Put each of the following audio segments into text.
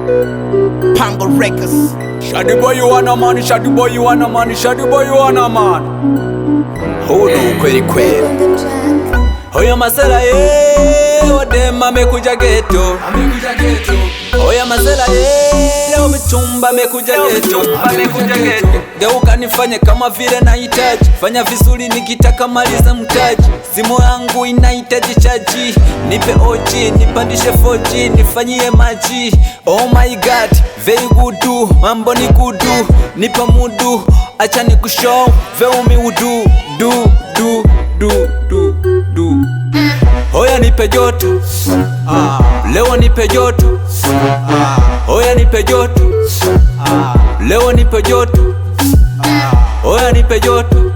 Pango Records. Shady boy you wanna man, shady boy you wanna man, shady boy you wanna man. Hold on, kweli kweli. Oya masela wadem amekuja ghetto. Oya masela wamechumba amekuja ghetto. Geuka nifanye kama vile nahitaji, fanya vizuri nikitaka maliza mtaji. Simu yangu inahitaji chaji, nipe OG nipandishe 4G nifanyie maji. Oh my god, very good, mambo ni kudu, nipe mudu, acha nikushow veo mi udu do. Oya nipe joto, leo nipe joto, oya nipe joto, leo nipe joto, oya nipe joto,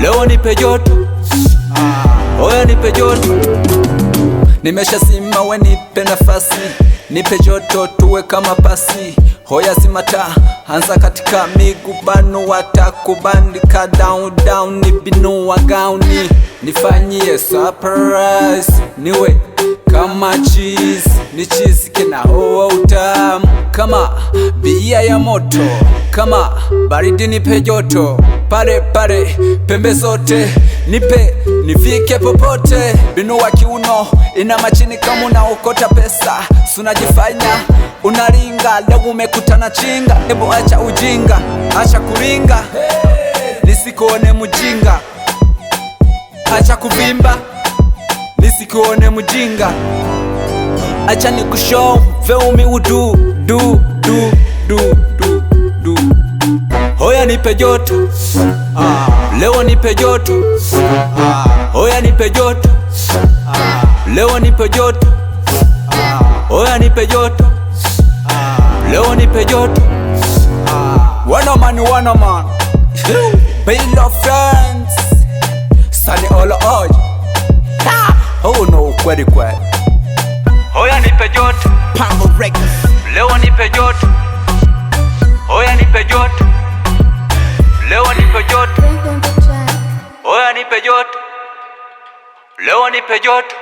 leo nipe joto, oya nipe joto. Nimeshasima we nipe nafasi, nipe joto tuwe kama pasi. Hoya simata, anza katika migubano watakubandika down nibinua gauni. Nifanyie surprise, niwe kama cheese, ni cheese kina hoa utamu. Kama bia ya moto, kama baridi nipe joto. Pare pembe zote, nipe nifike popote. Binua kiuno, ina machini kama unaokota pesa. Sunajifanya unaringa, leo umekutana chinga. Ebu acha ujinga, acha kuringa, nisikuone mujinga. Acha kuvimba, nisikuone mujinga. Acha nikushow veo mi udu do. Hoya nipe joto, leo nipe joto, hoya nipe joto, leo nipe joto, hoya nipe joto, leo nipe joto. Wanna man, Bill of friends, Sunny all oj. Oh no, kweli. Hoya nipe joto, Pango Records. leo nipe joto, hoya nipe joto, leo nipe joto, hoya nipe joto, leo nipe joto.